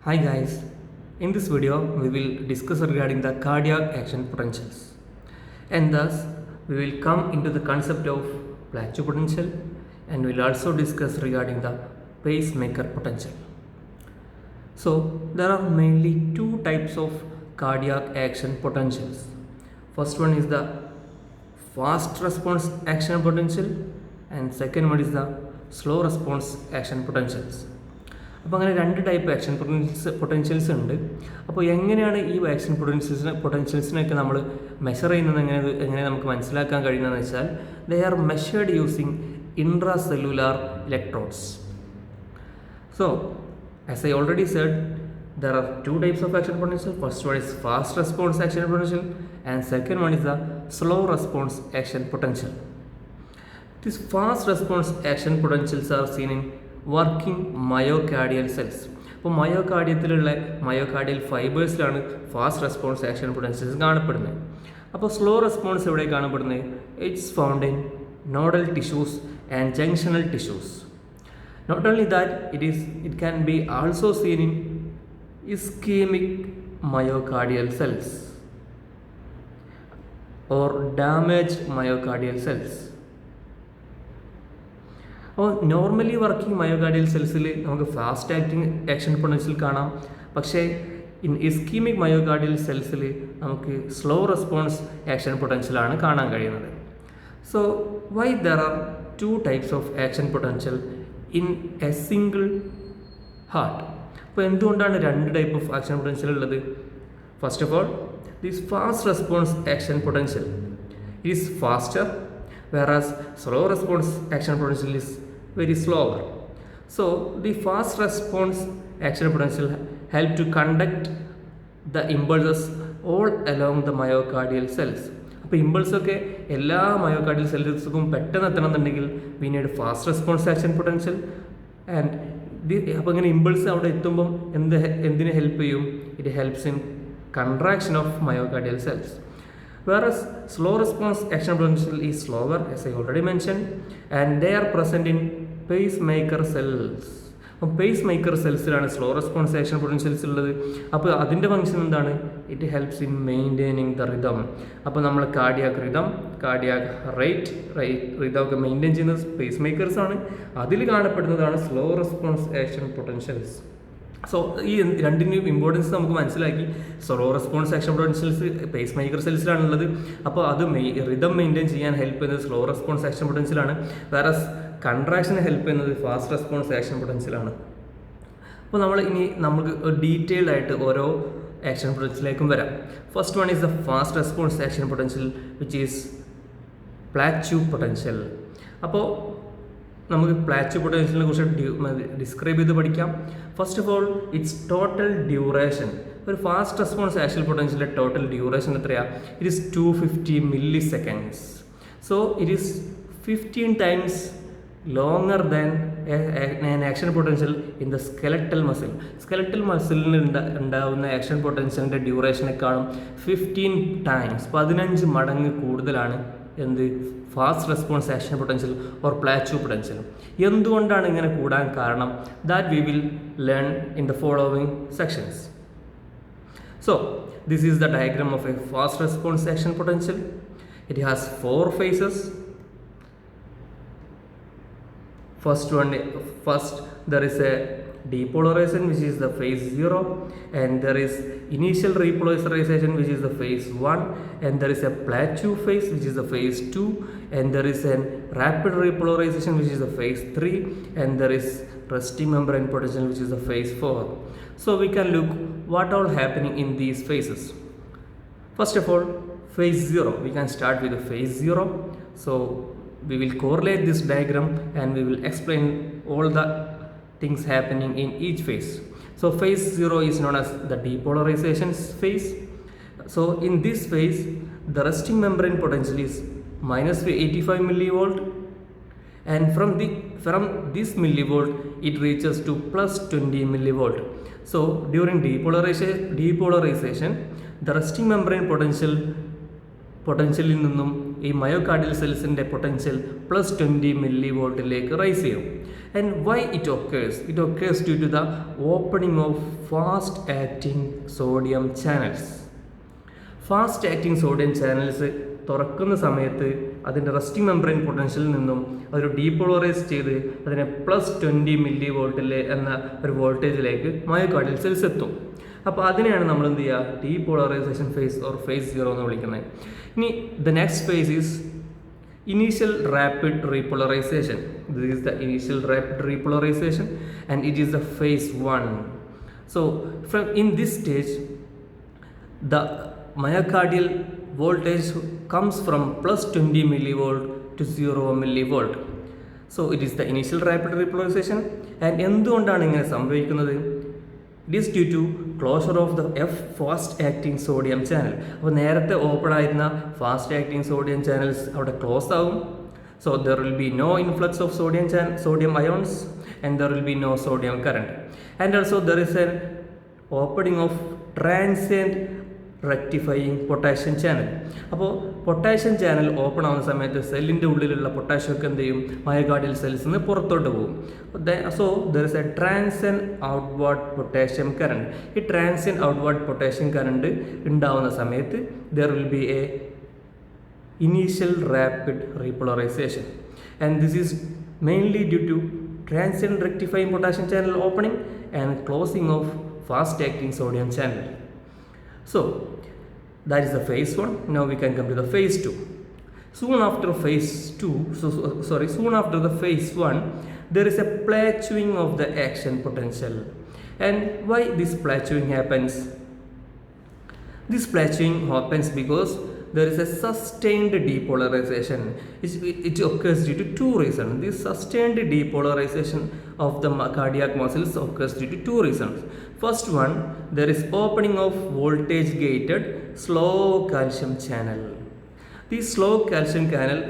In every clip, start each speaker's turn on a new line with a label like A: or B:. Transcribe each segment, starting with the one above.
A: Hi guys, in this video we will discuss regarding the cardiac action potentials, and thus we will come into the concept of plateau potential, and we will also discuss regarding the pacemaker potential. So there are mainly two types of cardiac action potentials. First one is the fast response action potential, and second one is the slow response action potentials. അപ്പോൾ അങ്ങനെ രണ്ട് type action potentials ഉണ്ട്. അപ്പോൾ എങ്ങനെയാണ് ഈ action പൊട്ടൻഷ്യൽസിനൊക്കെ നമ്മൾ measure ചെയ്യുന്നത്, എങ്ങനെ നമുക്ക് മനസ്സിലാക്കാൻ കഴിയുന്നതെന്ന് വെച്ചാൽ they are measured using intra cellular electrodes. So as I already Z, there are two types of action potential. First one is fast response action potential, and second one is the slow response action potential. These fast response action potentials are seen in working myocardial cells. അപ്പോൾ myocardial ഫൈബേഴ്സിലാണ് fast response action potentials കാണപ്പെടുന്നത്. അപ്പോൾ slow response എവിടെ കാണപ്പെടുന്നത്? It's found in nodal tissues and junctional tissues. Not only that, it can be also seen in ischaemic myocardial cells or damaged myocardial cells. അപ്പോൾ normally working myocardial സെൽസിൽ നമുക്ക് fast acting action potential കാണാം, പക്ഷേ in ischaemic myocardial സെൽസിൽ നമുക്ക് slow response action പൊട്ടൻഷ്യലാണ് കാണാൻ കഴിയുന്നത്. So why there are two types of action potential in a single heart? അപ്പോൾ എന്തുകൊണ്ടാണ് രണ്ട് ടൈപ്പ് ഓഫ് ആക്ഷൻ പൊട്ടൻഷ്യൽ ഉള്ളത്? First of all, this fast response action potential is faster, whereas slow response action potential is very slower. So the fast response action potential help to conduct the impulses all along the myocardial cells. അപ്പോൾ ഇമ്പൾസൊക്കെ എല്ലാ myocardial സെൽസുക്കും പെട്ടെന്ന് എത്തണമെന്നുണ്ടെങ്കിൽ we need fast response action potential. And അപ്പോൾ ഇങ്ങനെ impulse അവിടെ എത്തുമ്പം എന്തിനെ ഹെൽപ്പ് ചെയ്യും? It helps in contraction of myocardial cells. Whereas slow response action potential is slower, as I already mentioned, and they are present in pacemaker cells. അപ്പോൾ pacemaker സെൽസിലാണ് slow response action potentials ഉള്ളത്. അപ്പോൾ അതിൻ്റെ function എന്താണ്? It helps in maintaining the rhythm. അപ്പോൾ നമ്മൾ cardiac rhythm ഒക്കെ maintain ചെയ്യുന്നത് പേസ്മേക്കേഴ്സ് ആണ്. അതിൽ കാണപ്പെടുന്നതാണ് slow response action potentials. So ഈ രണ്ടിൻ്റെയും ഇമ്പോർട്ടൻസ് നമുക്ക് മനസ്സിലാക്കി. Slow response action potentials pacemaker സെൽസിലാണുള്ളത്. അപ്പോൾ അത് റിതം മെയിൻറ്റെയിൻ ചെയ്യാൻ ഹെൽപ്പ് ചെയ്യുന്നത് സ്ലോ റെസ്പോൺസ് ആക്ഷൻ പൊട്ടൻഷ്യലാണ്. വേറെ കൺട്രാക്ഷന് ഹെൽപ്പ് ചെയ്യുന്നത് ഫാസ്റ്റ് റെസ്പോൺസ് ആക്ഷൻ പൊട്ടൻഷ്യലാണ്. അപ്പോൾ നമുക്ക് ഡീറ്റെയിൽഡ് ആയിട്ട് ഓരോ ആക്ഷൻ പൊട്ടൻഷ്യലിലേക്കും വരാം. First one is the fast response action potential, which is plateau potential. അപ്പോൾ നമുക്ക് പ്ലാറ്റ്യൂ പൊട്ടൻഷ്യലിനെ കുറിച്ച് ഡിസ്ക്രൈബ് ചെയ്ത് പഠിക്കാം. First of all, its total duration. ഒരു ഫാസ്റ്റ് റെസ്പോൺസ് ആക്ഷൻ പൊട്ടൻഷ്യലിൻ്റെ ടോട്ടൽ ഡ്യൂറേഷൻ എത്രയാണ്? It is 250 milliseconds. So it is 15 times longer than an action potential in the skeletal muscle. Skeletal മസിലിന് ഉണ്ടാകുന്ന ആക്ഷൻ പൊട്ടൻഷ്യലിൻ്റെ ഡ്യൂറേഷനേക്കാളും 15 times 15 മടങ്ങ് കൂടുതലാണ് എന്ത്? Fast response action potential or plateau potential. എന്തുകൊണ്ടാണ് ഇങ്ങനെ കൂടാൻ കാരണം? That we will learn in the following sections. So this is the diagram of A fast response action potential. It has 4 phases. First there is a depolarization, which is the phase 0, and there is initial repolarization, which is the phase 1, and there is a plateau phase, which is the phase 2, and there is a rapid repolarization, which is the phase 3, and there is resting membrane potential, which is the phase 4. So we can look what all happening in these phases. First of all, phase 0, we can start with the phase 0. So we will correlate this diagram and we will explain all the things happening in each phase. So phase 0 is known as the depolarization phase. So in this phase, the resting membrane potential is minus 85 millivolt, and from this millivolt it reaches to plus 20 millivolt. So during depolarization, the resting membrane potential നിന്നും ഈ myocardial സെൽസിൻ്റെ potential +20 millivoltലേക്ക് rice ചെയ്യും. And why it occurs? It occurs due to the opening of fast acting sodium channels. Fast acting sodium channels തുറക്കുന്ന സമയത്ത് അതിൻ്റെ resting membrane പൊട്ടൻഷ്യലിൽ നിന്നും അതൊരു depolarise ചെയ്ത് അതിനെ +20 millivolt എന്ന ഒരു വോൾട്ടേജിലേക്ക് മയോകാർഡിയൽ സെൽസ് എത്തും. അപ്പോൾ അതിനെയാണ് നമ്മൾ എന്ത് ചെയ്യുക, ഡീപോളറൈസേഷൻ ഫേസ് ഓർ ഫേസ് 0 എന്ന് വിളിക്കുന്നത്. ഇനി the next face is initial rapid repolarization. This is the initial rapid repolarization and it is the phase 1. So in this stage the myocardial voltage comes from +20 millivolt to 0 millivolt. So it is the initial rapid repolarization. And എന്തുകൊണ്ടാണ് ഇങ്ങനെ സംഭവിക്കുന്നത്? It is due to closure of the fast acting sodium channel. അപ്പോൾ നേരത്തെ open ആയിരുന്ന fast acting sodium channels അവിടെ close ആവും. So there will be no influx of sodium ions and there will be no sodium current. And also there is an opening of transient rectifying potassium channel. അപ്പോൾ potassium channel open ആവുന്ന സമയത്ത് സെല്ലിൻ്റെ ഉള്ളിലുള്ള പൊട്ടാഷ്യമൊക്കെ എന്ത് ചെയ്യും, myocardial സെൽസിൽ നിന്ന് പുറത്തോട്ട് പോകും. So there is a transient outward potassium current. ഈ ട്രാൻസിയൻറ്റ് ഔട്ട്വേർഡ് പൊട്ടാഷ്യം കറണ്ട് ഉണ്ടാവുന്ന സമയത്ത് there will be a initial rapid repolarisation and this is mainly due to transient rectifying potassium channel opening and closing of fast acting sodium channel. So that is the phase 1. Now we can come to the phase 2. Soon after phase 2, soon after the phase 1, there is a plateauing of the action potential. And why this plateauing happens? This plateauing happens because there is a sustained depolarization. It occurs due to two reasons. This sustained depolarization of the cardiac muscles occurs due to two reasons. First one, there is opening of voltage gated slow calcium channel. This slow calcium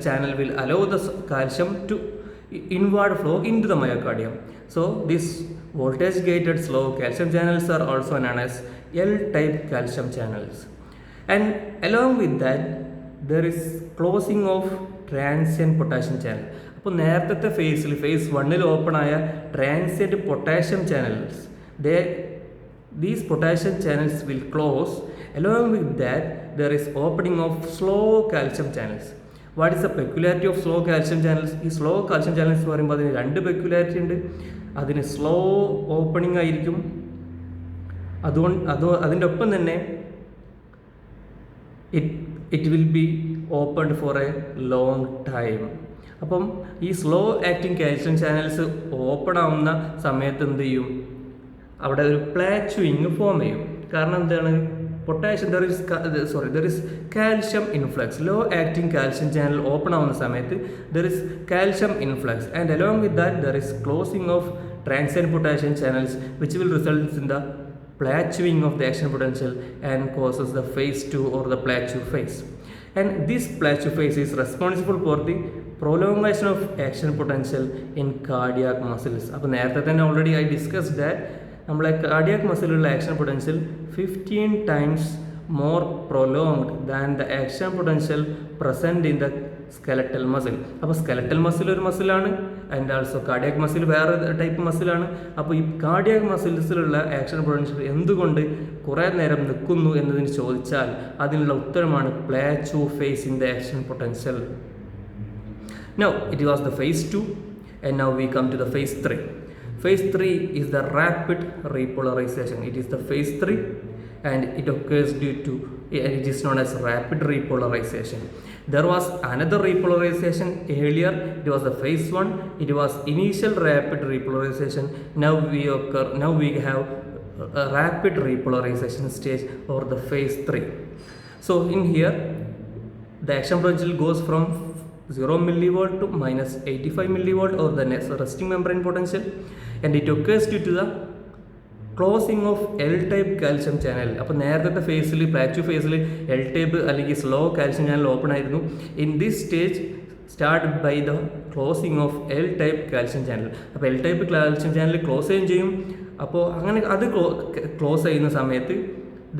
A: channel will allow the calcium to inward flow into the myocardium. So these voltage gated slow calcium channels are also known as L-type calcium channels. And along with that there is closing of transient potassium channel. അപ്പോൾ നേരത്തെ ഫേസിൽ face 1 open ആയ transient potassium channels these potassium channels will close. Along with that there is opening of slow calcium channels. What is the peculiarity of slow calcium channels? ഈ slow calcium channels എന്ന് പറയുമ്പോൾ അതിന് രണ്ട് peculiarity ഉണ്ട്. അതിന് slow opening ആയിരിക്കും, അതിൻ്റെ ഒപ്പം തന്നെ it will be opened for a long time. അപ്പം ഈ slow acting calcium channels open ആവുന്ന സമയത്ത് എന്ത് ചെയ്യും, അവിടെ ഒരു പ്ലാറ്റ്യൂയിങ് ഫോം ചെയ്യും. കാരണം എന്താണ്, potassium there is calcium influx. Low acting calcium channel open ആവുന്ന സമയത്ത് there is calcium influx and along with that there is closing of transient potassium channels which will results in the plateauing of the action potential and causes the phase 2 or the plateau phase. And this plateau phase is responsible for the prolongation of action potential in cardiac muscles. അപ്പോൾ നേരത്തെ തന്നെ already I discussed that നമ്മളെ cardiac മസിലുള്ള action potential 15 times more prolonged than the action potential present in the skeletal muscle. അപ്പോൾ skeletal muscle ഒരു മസിലാണ് and also cardiac muscle വേറെ type മസിലാണ്. അപ്പോൾ ഈ കാർഡിയാക് മസിൽസിലുള്ള ആക്ഷൻ പൊട്ടൻഷ്യൽ എന്തുകൊണ്ട് കുറേ നേരം നിൽക്കുന്നു എന്നതിന് ചോദിച്ചാൽ അതിനുള്ള ഉത്തരമാണ് plateau phase in the action potential. Now it was the phase 2 and now we come to the phase 3. Phase 3 is the rapid repolarization. It is the phase 3 and it occurs due to, it is known as rapid repolarization. There was another repolarization earlier. It was the phase 1. It was initial rapid repolarization. Now we have a rapid repolarization stage or the phase 3. So in here the action potential goes from 0 millivolt to -85 millivolt or the resting membrane potential, and it occurs due to the closing of L type calcium channel. അപ്പോൾ നേരത്തെ ഫേസിൽ plateau ഫേസിൽ L type അല്ലെങ്കിൽ slow calcium channel open ആയിരുന്നു. In this stage start by the closing of L type calcium channel. അപ്പോൾ L type calcium channel close ചെയ്യുകയും ചെയ്യും. അപ്പോൾ അങ്ങനെ അത് ക്ലോസ് ചെയ്യുന്ന സമയത്ത്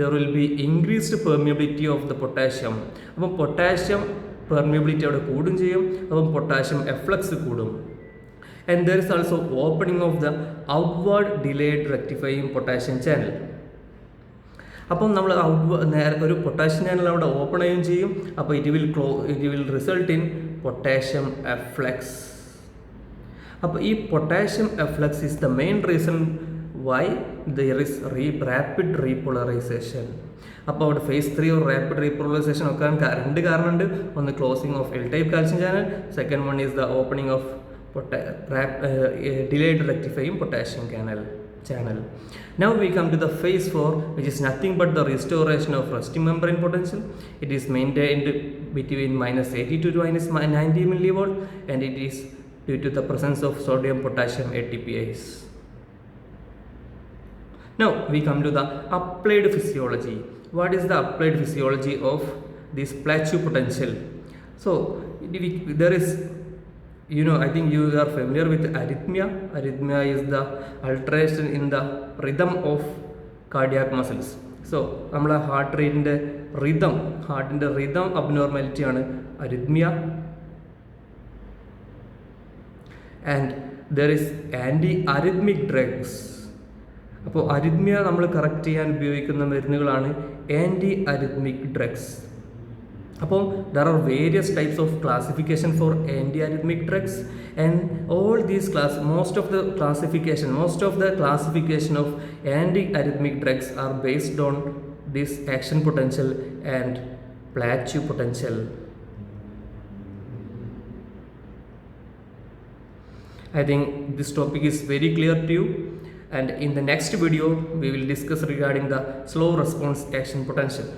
A: there will be increased permeability of the potassium. അപ്പോൾ പൊട്ടാഷ്യം പെർമിയബിലിറ്റി അവിടെ കൂടും ചെയ്യും, അപ്പം പൊട്ടാഷ്യം എഫ്ലക്സ് കൂടും. And there is also opening of the outward delayed rectifying potassium channel. അപ്പം നമ്മൾ നേരെ ഒരു പൊട്ടാഷ്യം ചാനൽ അവിടെ ഓപ്പൺ ചെയ്യുകയും ചെയ്യും. അപ്പോൾ it will result in potassium efflux. അപ്പോൾ ഈ potassium efflux is the main reason why there is rapid repolarisation. അപ്പോൾ അവിടെ ഫേസ് 3 ഒരു റാപ്പിഡ് റീപോളറൈസേഷൻ ഒക്കെ രണ്ട് കാരണമുണ്ട്. ഒന്ന് closing of L type calcium channel, second one is the opening of delayed rectifying potassium channel. Now we come to the phase 4, which is nothing but the restoration of resting membrane potential. It is maintained between -80 to -90 millivolt, and it is due to the presence of sodium potassium ATPase. Now we come to the applied physiology. What is the applied physiology of this Plateau potential? So there is, I think you are familiar with arrhythmia. Arrhythmia is the alteration in the rhythm of cardiac muscles. So നമ്മളെ ഹാർട്ടിൻ്റെ rhythm abnormality ആണ് arrhythmia. And there is anti-arrhythmic drugs. അപ്പോൾ arrhythmia നമ്മൾ correct ചെയ്യാൻ ഉപയോഗിക്കുന്ന മരുന്നുകളാണ് anti-arrhythmic drugs. അപ്പോൾ there are various types of classification for anti-arrhythmic drugs, and all these most of the classification of anti-arrhythmic drugs are based on this action potential and Plateau potential. I think this topic is very clear to you, and in the next video we will discuss regarding the slow response action potential.